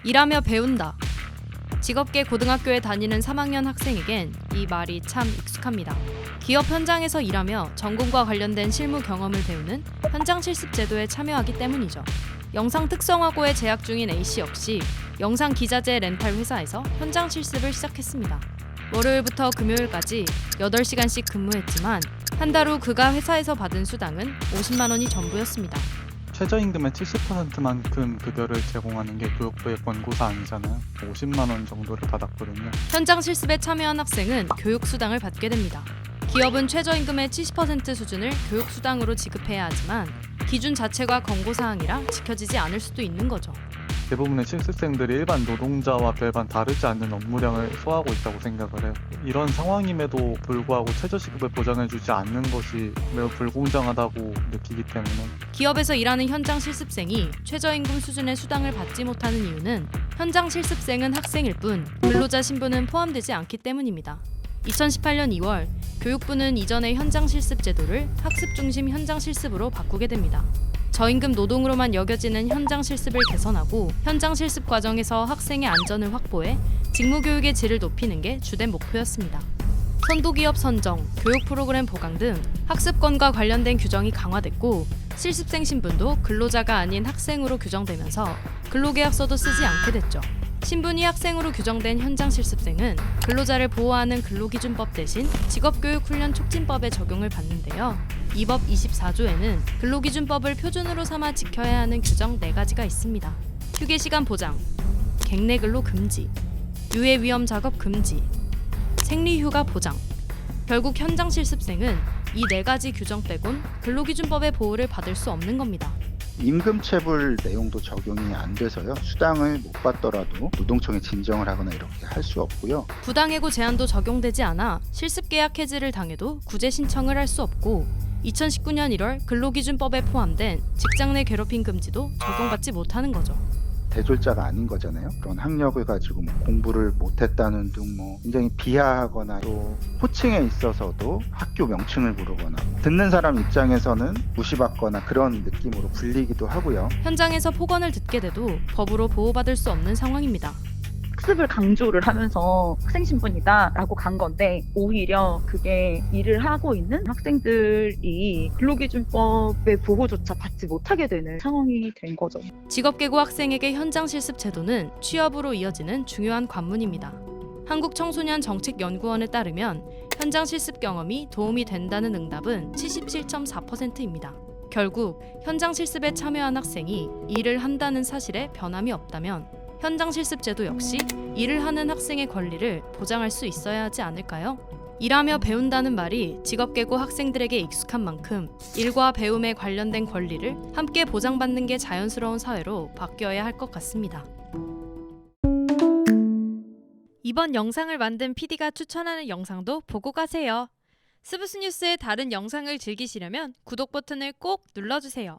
일하며 배운다. 직업계 고등학교에 다니는 3학년 학생에겐 이 말이 참 익숙합니다. 기업 현장에서 일하며 전공과 관련된 실무 경험을 배우는 현장 실습 제도에 참여하기 때문이죠. 영상 특성화고에 재학 중인 A씨 역시 영상 기자재 렌탈 회사에서 현장 실습을 시작했습니다. 월요일부터 금요일까지 8시간씩 근무했지만 한 달 후 그가 회사에서 받은 수당은 50만 원이 전부였습니다. 최저임금의 70%만큼 급여를 제공하는 게 교육부의 권고사항이잖아요. 50만 원 정도를 받았거든요. 현장 실습에 참여한 학생은 교육 수당을 받게 됩니다. 기업은 최저임금의 70% 수준을 교육 수당으로 지급해야 하지만 기준 자체가 권고사항이라 지켜지지 않을 수도 있는 거죠. 대부분의 실습생들이 일반 노동자와 별반 다르지 않는 업무량을 소화하고 있다고 생각을 해요. 이런 상황임에도 불구하고 최저시급을 보장해주지 않는 것이 매우 불공정하다고 느끼기 때문에 기업에서 일하는 현장 실습생이 최저임금 수준의 수당을 받지 못하는 이유는 현장 실습생은 학생일 뿐 근로자 신분은 포함되지 않기 때문입니다. 2018년 2월 교육부는 이전의 현장 실습 제도를 학습 중심 현장 실습으로 바꾸게 됩니다. 저임금 노동으로만 여겨지는 현장 실습을 개선하고 현장 실습 과정에서 학생의 안전을 확보해 직무 교육의 질을 높이는 게 주된 목표였습니다. 선도기업 선정, 교육 프로그램 보강 등 학습권과 관련된 규정이 강화됐고 실습생 신분도 근로자가 아닌 학생으로 규정되면서 근로계약서도 쓰지 않게 됐죠. 신분이 학생으로 규정된 현장 실습생은 근로자를 보호하는 근로기준법 대신 직업교육훈련 촉진법의 적용을 받는데요. 이 법 24조에는 근로기준법을 표준으로 삼아 지켜야 하는 규정 4가지가 있습니다. 휴게시간 보장, 객내근로 금지, 유해위험 작업 금지, 생리휴가 보장. 결국 현장 실습생은 이 4가지 규정 빼곤 근로기준법의 보호를 받을 수 없는 겁니다. 임금체불 내용도 적용이 안 돼서요. 수당을 못 받더라도 노동청에 진정을 하거나 이렇게 할 수 없고요. 부당해고 제한도 적용되지 않아 실습계약 해지를 당해도 구제 신청을 할 수 없고 2019년 1월 근로기준법에 포함된 직장 내 괴롭힘 금지도 적용받지 못하는 거죠. 대졸자가 아닌 거잖아요. 그런 학력을 가지고 공부를 못했다는 등 굉장히 비하하거나 또 호칭에 있어서도 학교 명칭을 부르거나 듣는 사람 입장에서는 무시받거나 그런 느낌으로 불리기도 하고요. 현장에서 폭언을 듣게 돼도 법으로 보호받을 수 없는 상황입니다. 학습을 강조를 하면서 학생 신분이다라고 간 건데 오히려 그게 일을 하고 있는 학생들이 근로기준법의 보호조차 받지 못하게 되는 상황이 된 거죠. 직업계고 학생에게 현장 실습 제도는 취업으로 이어지는 중요한 관문입니다. 한국청소년정책연구원에 따르면 현장 실습 경험이 도움이 된다는 응답은 77.4%입니다. 결국 현장 실습에 참여한 학생이 일을 한다는 사실에 변함이 없다면 현장 실습 제도 역시 일을 하는 학생의 권리를 보장할 수 있어야 하지 않을까요? 일하며 배운다는 말이 직업계고 학생들에게 익숙한 만큼 일과 배움에 관련된 권리를 함께 보장받는 게 자연스러운 사회로 바뀌어야 할 것 같습니다. 이번 영상을 만든 PD가 추천하는 영상도 보고 가세요. 스브스 뉴스의 다른 영상을 즐기시려면 구독 버튼을 꼭 눌러주세요.